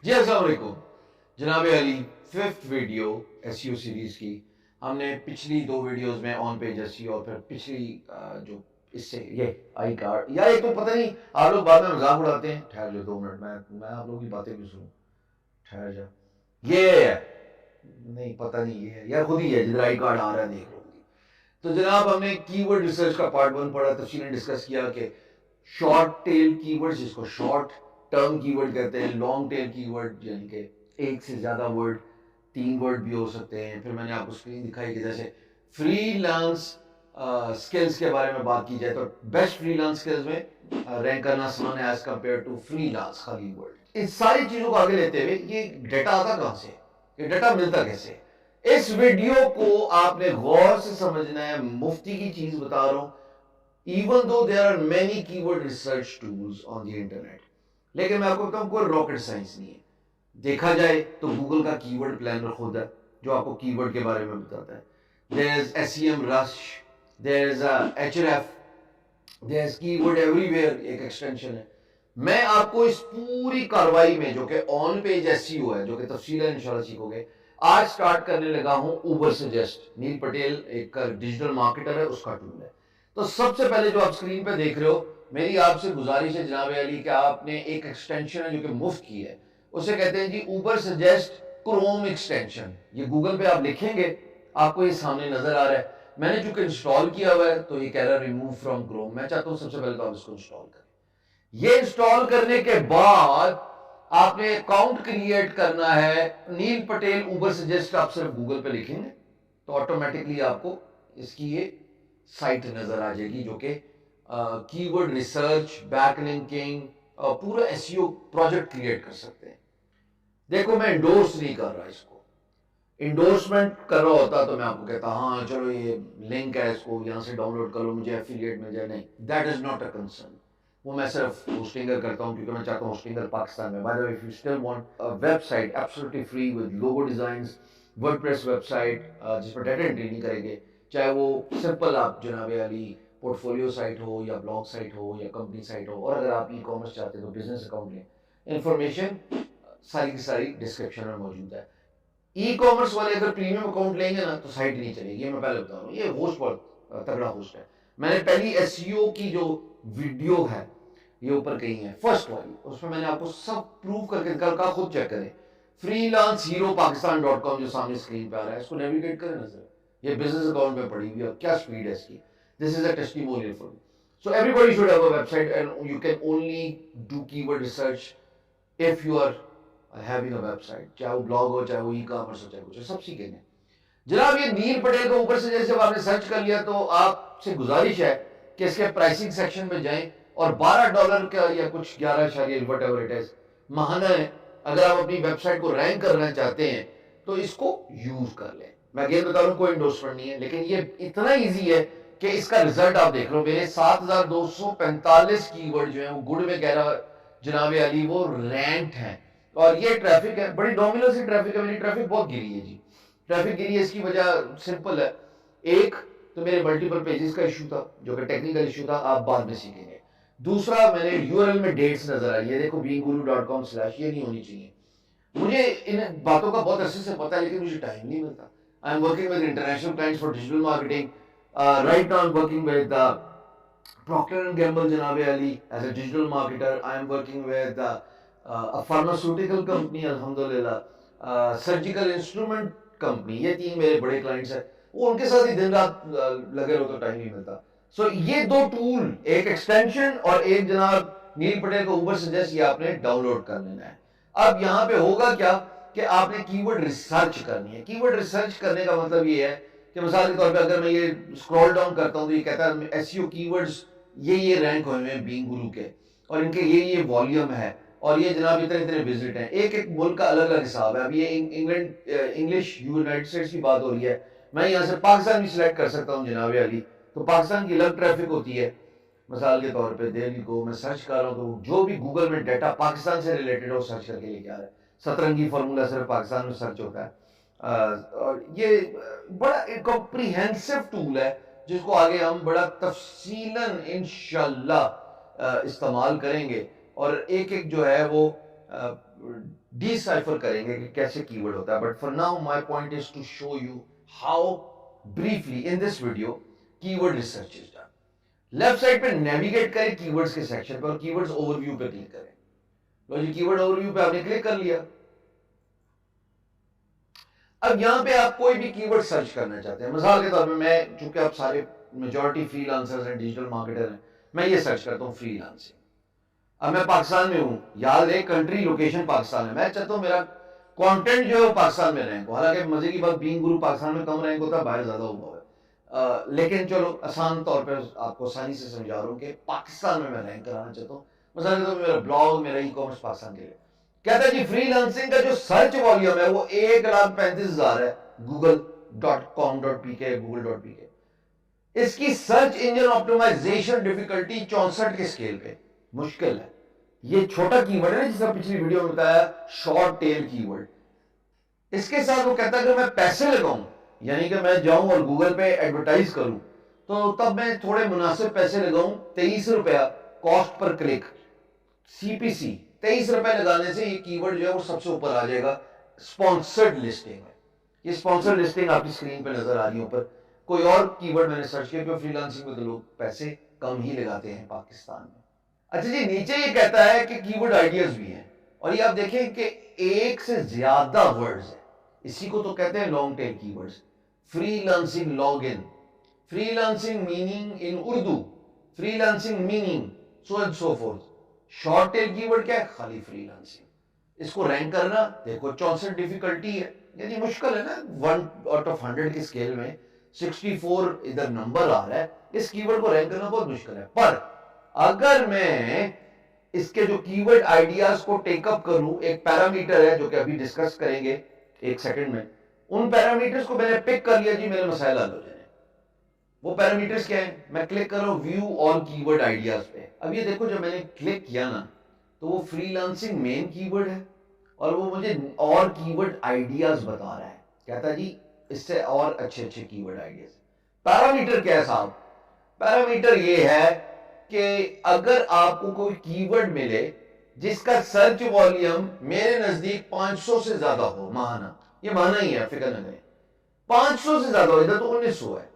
जी अस्सलाम वालेकुम जनाब Ali. Fifth video SEO series की हमने पिछली दो वीडियोस में ऑन पेज एसईओ और फिर पिछली जो इससे ये आई कार्ड यार, एक तो पता नहीं आप लोग बाद में मजाक उड़ाते हैं। ठहर जाओ 2 मिनट, मैं आप लोगों की बातें भी सुनूं। ठहर जा, ये है नहीं, पता नहीं ये है यार, खुद ही है जिधर आई कार्ड आ रहा है, देख लो। तो जनाब हमने कीवर्ड रिसर्च का पार्ट 1 पढ़ा, तफसीलन डिस्कस किया कि शॉर्ट टेल कीवर्ड, जिसको शॉर्ट टर्म कीवर्ड कहते हैं, लॉन्ग टेल कीवर्ड यानी कि एक से ज्यादा वर्ड, 3 वर्ड भी हो सकते हैं। फिर मैंने आपको स्क्रीन दिखाई कि जैसे फ्रीलांस स्किल्स के बारे में बात की जाए तो बेस्ट फ्रीलांस स्किल्स में रैंक करना आसान है एज कंपेयर टू फ्रीलांस खाली वर्ड। इन सारी चीजों को आगे लेते हुए ये डेटा आता कहां से, ये डेटा मिलता कैसे, इस वीडियो को आपने गौर से समझना है। मुफ्ती की चीज बता रहा हूं, even though there are many keyword research tools on the internet, लेकिन मैं आपको बताऊं कोई रॉकेट साइंस नहीं है। देखा जाए तो गूगल का कीवर्ड प्लानर खुद है जो आपको कीवर्ड के बारे में बताता है। There is SEMrush, there is एचआरएफ, देयर इज कीवर्ड एवरीवेयर, एक एक्सटेंशन है। मैं आपको इस पूरी कार्रवाई में जो कि ऑन पेज एसईओ है, जो कि तफसीलन इंशाल्लाह सीखोगे, आज स्टार्ट करने लगा हूं उबर सजेस्ट। नील पटेल एक डिजिटल मार्केटर है, उसका टूल है। तो सबसे पहले जो आप स्क्रीन पे देख रहे हो, मेरी आपसे गुजारिश है जनाब अली कि आपने एक एक्सटेंशन है जो कि मुफ्त की है, उसे कहते हैं जी उबर सजेस्ट क्रोम एक्सटेंशन। ये गूगल पे आप लिखेंगे, आपको ये सामने नजर आ रहा है। मैंने चूंकि इंस्टॉल किया हुआ है तो ये कह रहा है रिमूव फ्रॉम क्रोम। मैं चाहता हूं सबसे पहले तो आप इसको इंस्टॉल करें। ये इंस्टॉल करने के बाद आपने अकाउंट क्रिएट करना है। नील पटेल उबर सजेस्ट आप सिर्फ गूगल पे लिखेंगे तो ऑटोमेटिकली आपको इसकी ये साइट नजर आ जाएगी जो कि कीवर्ड रिसर्च, बैकलिंकिंग, पूरा एसईओ प्रोजेक्ट क्रिएट कर सकते हैं। देखो मैं इंडोर्स नहीं कर रहा इसको, इंडोर्समेंट कर रहा होता तो मैं आपको कहता हाँ चलो ये लिंक है, इसको यहां से डाउनलोड कर लो, मुझे एफिलिएट मिल जाए। नहीं, that is not a concern. वो मैं सिर्फ होस्टिंगर करता हूं क्योंकि मैं चाहता हूं होस्टिंगर पाकिस्तान में। By the way, if you still want a website absolutely free with logo designs, WordPress website जिस पर डाटा एंट्री नहीं करेंगे, चाहे वो सिंपल आप जनाब अली पोर्टफोलियो साइट हो या ब्लॉग साइट हो या कंपनी साइट हो, और अगर आप ई कॉमर्स चाहते हो तो बिजनेस अकाउंट लें, इंफॉर्मेशन सारी की सारी डिस्क्रिप्शन में मौजूद है। ई कॉमर्स वाले अगर प्रीमियम अकाउंट लेंगे ना तो साइट नहीं चलेगी, मैं पहले बता रहा हूँ। ये होस्ट बहुत तगड़ा होस्ट है। मैंने पहली एसईओ की जो वीडियो है ये ऊपर कहीं है, फर्स्ट वाली, उसमें मैंने आपको सब प्रूव करके निकाल का, खुद चेक करें। फ्रीलांस हीरो पाकिस्तान.com जो सामने स्क्रीन पे आ रहा है, इसको नेविगेट करें नजर, ये बिजनेस अकाउंट में पड़ी हुई है, क्या स्पीड है इसकी। This is a testimonial for, so everybody should have a website and you can only do keyword research if you are having a website, चाहे वो ब्लॉग हो, चाहे वो ई कॉमर्स हो, चाहे कुछ, सब सीखेंगे। जनाब ये नील पटेल को ऊपर से जैसे आपने सर्च कर लिया तो आपसे गुजारिश है कि इसके प्राइसिंग सेक्शन में जाएं और $12 का या कुछ 11 वट एवर इट इज महाना है। अगर आप अपनी वेबसाइट को रैंक करना चाहते हैं तो इसको यूज कर लें। मैं अगेन बता रहा हूं कोई इंडोर्समेंट नहीं है, लेकिन ये इतना ईजी है कि इसका रिजल्ट आप देख रहे हो। मेरे 7245 कीवर्ड जो है वो गुड में कह रहा जनाब अली वो रैंक है, और ये ट्रैफिक है, बड़ी डोमिनल सी ट्रैफिक है। मेरी ट्रैफिक बहुत गिरी है जी। ट्रैफिक गिरी है, इसकी वजह सिंपल है। एक तो मेरे मल्टीपल पेजेस का इशू था जो कि टेक्निकल इशू था, आप बाद में सीखेंगे। दूसरा, मैंने यूआरएल में डेट्स नजर आई है, देखो beangguru.com/ ये नहीं होनी चाहिए। मुझे इन बातों का बहुत अच्छे से पता है लेकिन मुझे टाइम नहीं मिलता। I am working with international clients for digital marketing. Right now I am working with Procter and Gamble जनाब Ali as a digital marketer. I am working with a pharmaceutical company अल्हम्दुलिल्लाह, सर्जिकल इंस्ट्रूमेंट कंपनी, ये 3 मेरे बड़े clients हैं। वो उनके साथ ही दिन रात लगे रहो तो टाइम नहीं मिलता। सो ये 2 टूल, एक एक्सटेंशन और एक जनाब नील पटेल को उबर सजेस्ट, ये आपने डाउनलोड कर लेना है। अब यहाँ पे होगा क्या कि आपने कीवर्ड रिसर्च करनी है। कीवर्ड रिसर्च करने का मतलब ये है कि मिसाल के तौर पे अगर मैं ये स्क्रॉल डाउन करता हूं तो ये कहता है एसईओ कीवर्ड्स ये रैंक हुए हैं बीइंग गुरु के, और इनके ये वॉल्यूम है, और ये जनाब इतने इतने विजिट हैं। एक एक मुल्क का अलग अलग हिसाब है। अब ये इंग्लैंड, इंग्लिश, यूनाइटेड स्टेट्स की बात हो रही है। मैं यहाँ से पाकिस्तान भी सिलेक्ट कर सकता हूँ जनाब अली, तो पाकिस्तान की अलग ट्रैफिक होती है। मिसाल के तौर पे दिल्ली को मैं सर्च कर रहा हूँ तो जो भी गूगल में डाटा पाकिस्तान से रिलेटेड हो सर्च करके लेके आ रहा है। सतरंगी फार्मूला सिर्फ पाकिस्तान में सर्च होता है। और ये बड़ा एक कॉम्प्रिहेंसिव टूल है जिसको आगे हम बड़ा तफसीलन इंशाल्लाह इस्तेमाल करेंगे, और एक एक जो है वो डिसाइफर करेंगे कि कैसे कीवर्ड होता है, but for now my point is to show you how briefly in this video keyword research is done. Left side पे नेविगेट करें कीवर्ड्स के सेक्शन पर और कीवर्ड्स ओवरव्यू पे क्लिक करें। लो जी, कीवर्ड ओवरव्यू पे आपने क्लिक कर लिया। अब यहां पे आप कोई भी कीवर्ड सर्च करना चाहते हैं, मिसाल के तौर पे मैं, चूंकि आप सारे मेजॉरिटी फ्रीलांसर्स हैं, डिजिटल मार्केटर हैं, मैं ये सर्च करता हूं फ्रीलांसिंग। अब मैं पाकिस्तान में हूं, याद रहे कंट्री लोकेशन पाकिस्तान है, मैं चाहता हूं मेरा कंटेंट जो है वो पाकिस्तान में रैंक हो। हालांकि मजे की बात, बीइंग गुरु पाकिस्तान में कम रैंक होता है, बाहर ज्यादा हुआ है, लेकिन चलो आसान तौर पे आपको आसानी से समझा रहा हूं कि पाकिस्तान में मैं रैंक कराना चाहता हूँ। मतलब तो मेरा ब्लॉग, मेरा ई कॉमर्स पाकिस्तान के लिए कहता है जी फ्रीलांसिंग का जो सर्च वॉल्यूम है वो 1,35,000 है google.com.pk, google.pk। इसकी सर्च इंजन ऑप्टिमाइजेशन डिफिकल्टी 64 के स्केल पे, मुश्किल है। ये छोटा कीवर्ड है ना, जिसका पिछली वीडियो में बताया, शॉर्ट टेल कीवर्ड। इसके साथ वो कहता है कि मैं पैसे लगाऊं, यानी कि मैं जाऊं और गूगल पे एडवर्टाइज करूं, तो तब मैं थोड़े मुनासिब पैसे लगाऊं। 23 रुपया कॉस्ट पर क्लिक, सीपीसी 23 रुपए लगाने से ये कीवर्ड जो है वो सबसे ऊपर आ जाएगा स्पॉन्सर्ड लिस्टिंग में। ये स्पॉन्सर्ड लिस्टिंग आपकी स्क्रीन पे नजर आ रही है ऊपर। कोई और कीवर्ड मैंने सर्च किया, क्योंकि फ्रीलांसिंग में तो लोग पैसे कम ही लगाते हैं पाकिस्तान में। अच्छा जी, नीचे ये कहता है कि कीवर्ड आइडियाज भी हैं, और ये आप देखें कि एक से ज्यादा वर्ड्स है। इसी को तो कहते हैं long tail keywords. Freelancing login, freelancing meaning in Urdu, freelancing meaning so and so fourth. Short tail keyword क्या है? खाली फ्रीलांसिंग। इसको रैंक करना देखो 64 डिफिकल्टी है, यानी मुश्किल है ना। 1 आउट ऑफ 100 के स्केल में 64 इधर नंबर आ रहा है, इस कीवर्ड को रैंक करना बहुत मुश्किल है। पर अगर मैं इसके जो कीवर्ड आइडियाज को टेकअप करूं, एक पैरामीटर है जो कि अभी डिस्कस करेंगे एक सेकंड में, उन पैरामीटर्स को मैंने पिक कर लिया जी, मेरे मसाइल हल हो जाए। वो पैरामीटर्स क्या है? मैं क्लिक कर रहा हूं व्यू ऑल कीवर्ड आइडियाज पे। अब ये देखो, जब मैंने क्लिक किया ना, तो वो फ्रीलांसिंग मेन कीवर्ड है और वो मुझे और कीवर्ड आइडियाज बता रहा है। कहता है जी इससे और अच्छे अच्छे कीवर्ड आइडियाज। पैरामीटर क्या है साहब? पैरामीटर ये है कि अगर आपको कोई कीवर्ड मिले जिसका सर्च वॉल्यूम मेरे नजदीक 500 से ज्यादा हो, माहाना, ये माहाना ही है, फिक्र न करें, 500 से ज्यादा हो, इधर तो 1900 है,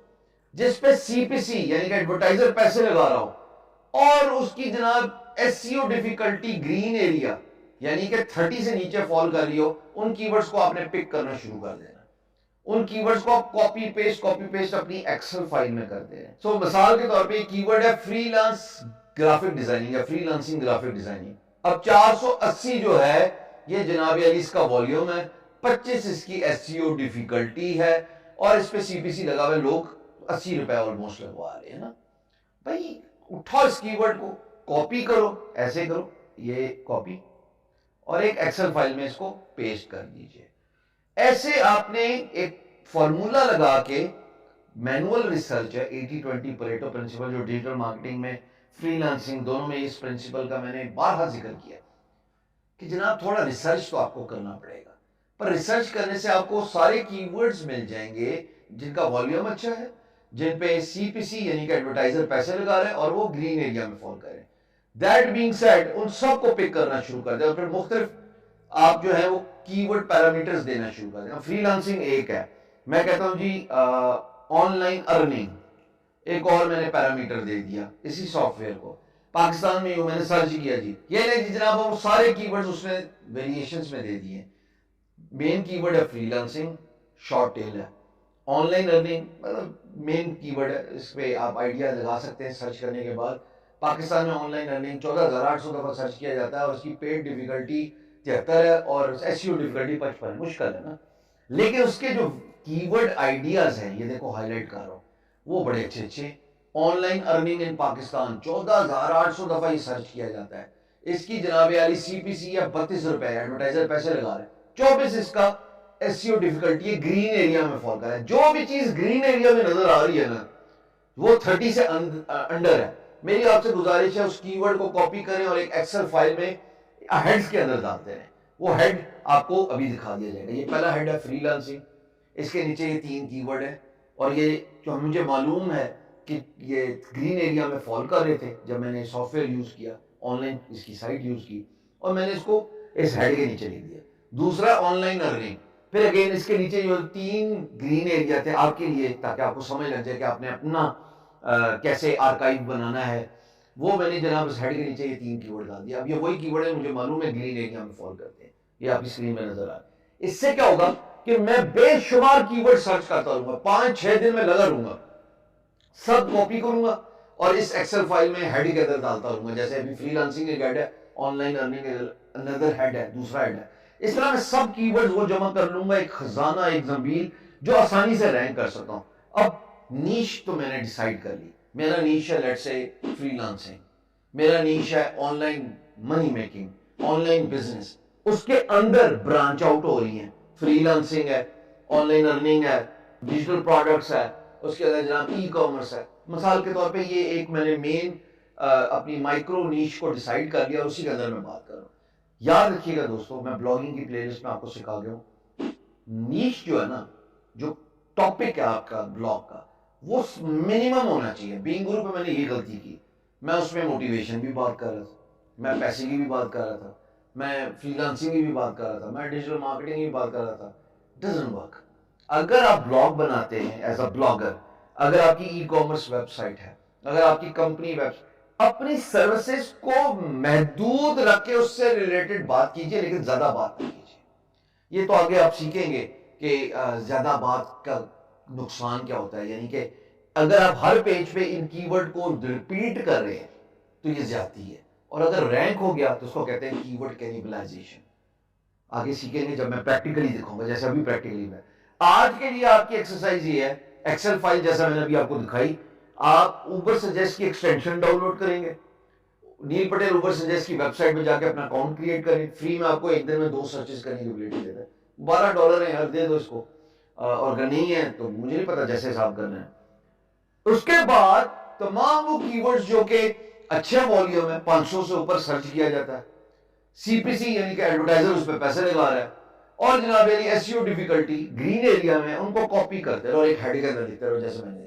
जिस पे सीपीसी यानी कि एडवर्टाइजर पैसे लगा रहा हो, और उसकी जनाब एसईओ डिफिकल्टी ग्रीन एरिया यानी कि 30 से नीचे फॉल कर रही हो, उन कीवर्ड्स को आपने पिक करना शुरू कर देना। उन कीवर्ड्स को आप कॉपी पेस्ट अपनी एक्सेल फाइल में कर दे। सो मिसाल के तौर पे कीवर्ड है फ्रीलांस ग्राफिक डिजाइनिंग या फ्रीलांसिंग ग्राफिक डिजाइनिंग। अब 480 जो है ये जनाब अली इसका वॉल्यूम है, 25 इसकी एसईओ डिफिकल्टी है, और इस पे सीपीसी लगा हुआ, लोग 80 रुपए ऑलमोस्ट लगवा रहे हैं ना। भाई उठाओ इस कीवर्ड को, कॉपी करो, ऐसे करो, ये कॉपी, और एक एक्सेल फाइल में इसको पेस्ट कर दीजिए। ऐसे आपने एक फॉर्मूला लगा के, मैनुअल रिसर्च है 80-20 परेटो प्रिंसिपल, जो डिजिटल मार्केटिंग में फ्रीलांसिंग दोनों में इस प्रिंसिपल का मैंने बारहा जिक्र किया कि जनाब थोड़ा रिसर्च तो आपको करना पड़ेगा, पर रिसर्च करने से आपको सारे कीवर्ड्स मिल जाएंगे जिनका वॉल्यूम अच्छा है, जिन पे सीपीसी यानी कि एडवर्टाइजर पैसे लगा रहे हैं और वो ग्रीन एरिया में फॉल करें। दैट बीइंग सेड, उन सब को पिक करना शुरू कर दें और फिर मुख्तलिफ आप जो है वो कीवर्ड पैरामीटर्स देना शुरू कर देना। फ्रीलांसिंग एक है, मैं कहता हूं जी ऑनलाइन अर्निंग एक और मैंने पैरामीटर दे दिया इसी सॉफ्टवेयर को। पाकिस्तान में मैंने सर्च किया जी, ये नहीं जी जनाब, वो सारे कीवर्ड्स उसमें वेरिएशंस में दे दिए। मेन कीवर्ड है फ्रीलांसिंग, शॉर्ट टेल है, ऑनलाइन अर्निंग मतलब मेन कीवर्ड है, इस पे आप आइडिया लगा सकते हैं सर्च करने के बाद। पाकिस्तान में ऑनलाइन अर्निंग 14,800 दफा सर्च किया जाता है और उसकी पेड डिफिकल्टी 73 है और एसईओ डिफिकल्टी 55 है, मुश्किल है ना। लेकिन उसके जो कीवर्ड आइडियाज हैं, ये देखो हाईलाइट कर रहा हूं, वो बड़े अच्छे अच्छे। ऑनलाइन अर्निंग इन पाकिस्तान 14,800 दफा ही सर्च किया जाता है। इसकी जनाब वाली सीपीसी है 32 रुपए, एडवर्टाइजर पैसे लगा रहे हैं। 24 इसका एसईओ डिफिकल्टी ग्रीन एरिया में फॉल कर है। जो भी चीज ग्रीन एरिया में नजर आ रही है ना, वो 30 से अंडर है। मेरी आपसे गुजारिश है उस कीवर्ड को कॉपी करें और एक एक्सेल फाइल में हेड्स के अंदर डालते हैं। वो हेड आपको अभी दिखा दिया जाएगा। ये पहला हेड है फ्रीलांसिंग, इसके नीचे ये 3 कीवर्ड है, और ये जो मुझे मालूम है कि ये ग्रीन एरिया में फॉल कर रहे थे जब मैंने सॉफ्टवेयर यूज किया, ऑनलाइन इसकी साइट यूज की, और मैंने इसको इस हेड के नीचे लिख दिया। दूसरा ऑनलाइन अर्निंग, फिर अगेन इसके नीचे जो 3 ग्रीन एरिया थे आपके लिए, ताकि आपको समझ लग जाए कि आपने अपना कैसे आर्काइव बनाना है, वो मैंने जनाब इस हेड के नीचे ये 3 कीवर्ड डाल दिया। अब ये वही कीवर्ड है, मुझे मालूम है ग्रीन एरिया में फॉल करते हैं, ये आपकी स्क्रीन में नजर आ रहा है। इससे क्या होगा कि मैं बेशुमार कीवर्ड सर्च करता रहूंगा, 5-6 दिन में लगा रहूंगा, सब कॉपी करूंगा और इस एक्सेल फाइल में हेड के अंदर डालता रहूंगा। जैसे अभी फ्रीलांसिंग एक हेड है, ऑनलाइन अर्निंग अनदर हेड है, दूसरा हेड है। इस तरह मैं सब कीवर्ड्स वो जमा कर लूंगा, एक खजाना, एक जमीन जो आसानी से रैंक कर सकता हूं। अब नीश तो मैंने डिसाइड कर ली, मेरा नीश है लेट्स से फ्रीलांसिंग, मेरा नीश है online money making, online business, उसके अंदर ब्रांच आउट हो रही है, फ्रीलांसिंग है, ऑनलाइन अर्निंग है, डिजिटल प्रोडक्ट्स है, उसके अंदर जनाब ई कॉमर्स है। मिसाल के तौर पे ये एक मैंने मेन अपनी माइक्रो नीश को डिसाइड कर लिया, उसी के अंदर मैं बात कर रहा हूँ। याद रखिएगा दोस्तों, मैं ब्लॉगिंग की प्लेलिस्ट में आपको सिखा गया हूँ, नीश जो है ना, जो टॉपिक है आपका ब्लॉग का, वो मिनिमम होना चाहिए। बीइंग गुरु पे मैंने ये गलती की, मैं उसमें मोटिवेशन भी बात कर रहा था, मैं पैसे की भी बात कर रहा था, मैं फ्रीलांसिंग की भी बात कर रहा था, मैं डिजिटल मार्केटिंग की भी बात कर रहा था। Doesn't work. अगर आप ब्लॉग बनाते हैं एज अ ब्लॉगर, अगर आपकी ई कॉमर्स वेबसाइट है, अगर आपकी कंपनी वेबसाइट, अपनी सर्विसेज को महदूद रख के उससे रिलेटेड बात कीजिए, लेकिन ज्यादा बात नहीं कीजिए। ये तो आगे आप सीखेंगे कि ज्यादा बात का नुकसान क्या होता है, यानी कि अगर आप हर पेज पे इन कीवर्ड को रिपीट कर रहे हैं तो ये ज्यादती है, और अगर रैंक हो गया तो उसको कहते हैं कीवर्ड कैनिबलाइजेशन। आगे सीखेंगे जब मैं प्रैक्टिकली दिखाऊंगा, जैसे अभी प्रैक्टिकली में। आज के लिए आपकी एक्सरसाइज ये है, एक्सेल फाइल जैसा मैंने अभी आपको दिखाई, आप ऊबर सजेस्ट की एक्सटेंशन डाउनलोड करेंगे, नील पटेल ऊबर सजेस्ट की वेबसाइट में जाके अपना अकाउंट क्रिएट करें, फ्री में आपको एक दिन में 2 सर्चेस करने की एबिलिटी देता है। $12 है यार, दे दो इसको, और अगर नहीं है तो मुझे नहीं पता, जैसे हिसाब करना है। उसके बाद तमाम वो कीवर्ड्स जो कि अच्छे वॉल्यूम है, 500 से ऊपर सर्च किया जाता है, सीपीसी यानी कि एडवर्टाइजर उस पर पैसे लगा रहा है, और जनाब यानी एसईओ डिफिकल्टी ग्रीन एरिया में, उनको कॉपी करते रहो और एक हेड के अंदर लिखते रहो, जैसे मैंने देखा।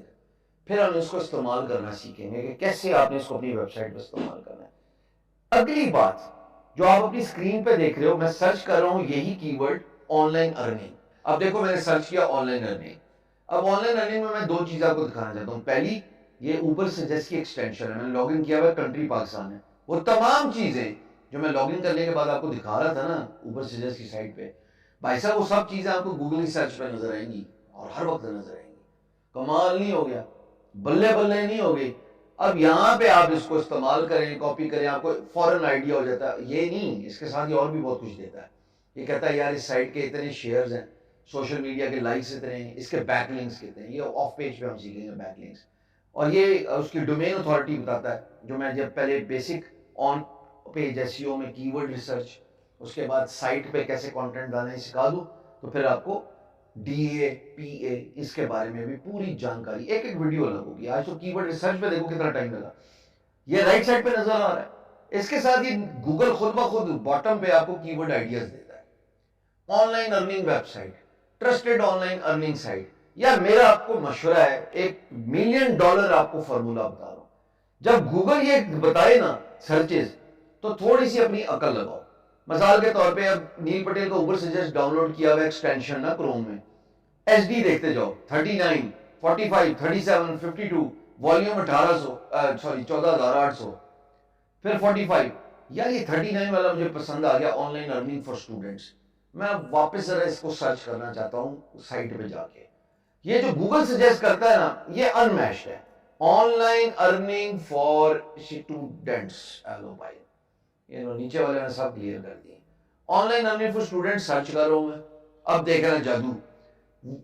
फिर हम इसको इस्तेमाल करना सीखेंगे कि कैसे आपने इसको अपनी वेबसाइट पर इस्तेमाल करना है। अगली बात जो आप अपनी स्क्रीन पे देख रहे हो, मैं सर्च कर रहा हूं यही कीवर्ड ऑनलाइन अर्निंग। अब देखो मैंने सर्च किया ऑनलाइन अर्निंग। अब ऑनलाइन अर्निंग में मैं 2 चीजें आपको दिखाना चाहता हूं। पहली, ये ऊपर सजेस्ट की एक्सटेंशन है, मैंने लॉगिन किया हुआ, कंट्री पाकिस्तान है। वो तमाम चीजें जो मैं लॉगिन करने के बाद आपको दिखा रहा था ना ऊपर सजेस्ट की साइट पे, भाई साहब वो सब चीजें आपको गूगल की सर्च पे नजर आएंगी, और हर वक्त नजर आएंगी। कमाल नहीं हो गया, बल्ले बल्ले नहीं हो गई। अब यहां पे आप इसको इस्तेमाल करें, कॉपी करें, आपको फौरन आइडिया हो जाता है। ये नहीं, इसके साथ ये और भी बहुत कुछ देता है। ये कहता है यार इस साइट के इतने शेयर्स हैं, सोशल मीडिया के लाइक्स इतने हैं, इसके बैकलिंक्स कितने हैं, ये ऑफ पेज पे हम सीखेंगे बैकलिंक्स। और ये उसकी डोमेन अथॉरिटी बताता है, जो मैं जब पहले बेसिक ऑन पेज एसईओ में कीवर्ड रिसर्च, उसके बाद साइट पे कैसे कंटेंट डालना सिखा दूं, तो फिर आपको डीए पीए इसके बारे में भी पूरी जानकारी, एक एक वीडियो अलग होगी। आज तो कीवर्ड रिसर्च पे देखो कितना टाइम लगा, ये राइट साइड पे नजर आ रहा है। इसके साथ ही गूगल खुद ब खुद बॉटम पे आपको कीवर्ड आइडियाज देता है। Online earning website, trusted online earning site, या मेरा आपको मशवरा है, $1 मिलियन आपको फॉर्मूला बता रहा हूं। जब गूगल ये बताए ना सर्चेस, तो थोड़ी सी अपनी अकल लगाओ। मिसाल के तौर पे अब नील पटेल का ऊबर सजेस्ट डाउनलोड किया हुआ एक्सटेंशन ना क्रोम में, एचडी देखते जाओ, 39, 45, 37, 52, वॉल्यूम 1800, सॉरी 14800, फिर 45। यार ये 39 वाला मुझे पसंद आ गया, ऑनलाइन अर्निंग फॉर स्टूडेंट्स। मैं वापस जरा इसको सर्च करना चाहता हूं साइट पे जाके। ये जो गूगल सजेस्ट करता है ना, ये अनमैच्ड है। Online earning for students, hello भाई, ये नीचे वाले ने सब क्लियर कर दिए। Online earning for students search कर रहा हूं मैं। अब देख रहे हैं जादू,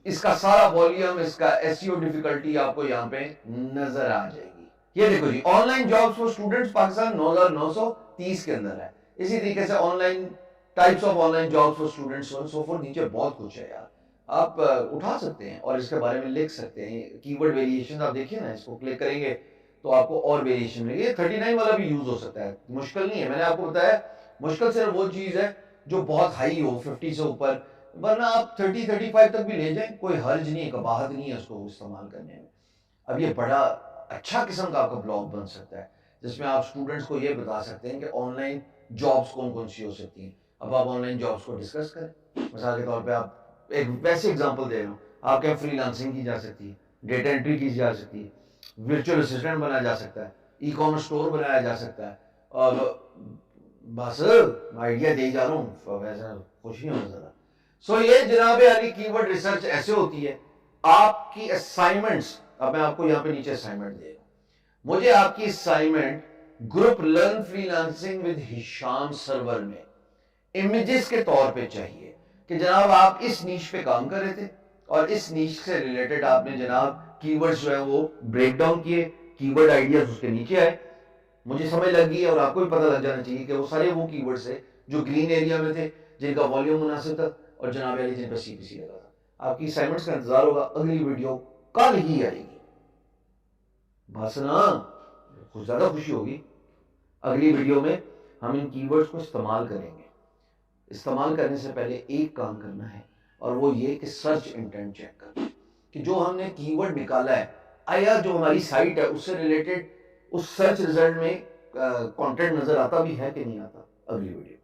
इसका सारा वॉल्यूम, इसका एसईओ डिफिकल्टी आपको यहां पे नजर आ जाएगी। ये देखो जी, online jobs for students Pakistan 9930 के अंदर है। इसी तरीके से online types of online jobs for students so for, नीचे बहुत कुछ है यार, आप उठा सकते हैं और इसके बारे में लिख सकते हैं। कीवर्ड वेरिएशन आप देखिए ना, इसको क्लिक करेंगे तो आपको और वेरिएशन मिलेगी। ये 39 वाला भी यूज हो सकता है, मुश्किल नहीं है। मैंने आपको बताया मुश्किल सिर्फ वो चीज है जो बहुत हाई हो, 50 से ऊपर, वरना आप 30-35 तक भी ले जाएं, कोई हर्ज नहीं है, कबाहत नहीं है उसको इस्तेमाल करने में। अब ये बड़ा अच्छा किस्म का आपका ब्लॉग बन सकता है, जिसमें आप स्टूडेंट्स को ये बता सकते हैं कि ऑनलाइन जॉब्स कौन कौन सी हो सकती हैं। अब आप ऑनलाइन जॉब्स को डिस्कस करें। मिसाल के तौर पे आप एक वैसे एग्जांपल दे रहा हूँ, आपके यहाँ फ्रीलांसिंग की जा सकती है, डेटा एंट्री की जा सकती है, वर्चुअल असिस्टेंट बनाया जा सकता है, ई कॉमर्स स्टोर बनाया जा सकता है। और बस आइडिया दे जा रहा हूँ, वैसा कुछ नहीं होना ज़्यादा। सो ये जनाब अली कीवर्ड रिसर्च ऐसे होती है। आपकी असाइनमेंट्स, अब मैं आपको यहाँ पे नीचे असाइनमेंट दे रहा हूँ, मुझे आपकी assignment group learn freelancing with Hisham server में इमेजेस के तौर पे चाहिए कि जनाब आप इस नीश पे काम कर रहे थे और इस नीश से रिलेटेड आपने जनाब कीवर्ड्स जो है वो ब्रेक डाउन किए, कीवर्ड आइडियाज उसके नीचे आए, मुझे समझ लग गई और आपको भी पता लग जाना चाहिए कि वो सारे वो कीवर्ड्स है जो ग्रीन एरिया में थे, जिनका वॉल्यूम मुनासिब था और जनाब अली जिन पर सीपीसी लगा था। आपकी असाइनमेंट्स का इंतजार होगा, अगली वीडियो कल ही आएगी। बस ना, कुछ ज्यादा खुशी होगी। अगली वीडियो में हम इन कीवर्ड्स को इस्तेमाल करेंगे। इस्तेमाल करने से पहले एक काम करना है और वो ये कि सर्च इंटेंट चेक करना कि जो हमने कीवर्ड निकाला है आया जो हमारी साइट है उससे रिलेटेड उस सर्च रिजल्ट में कंटेंट नजर आता भी है कि नहीं आता। अगली वीडियो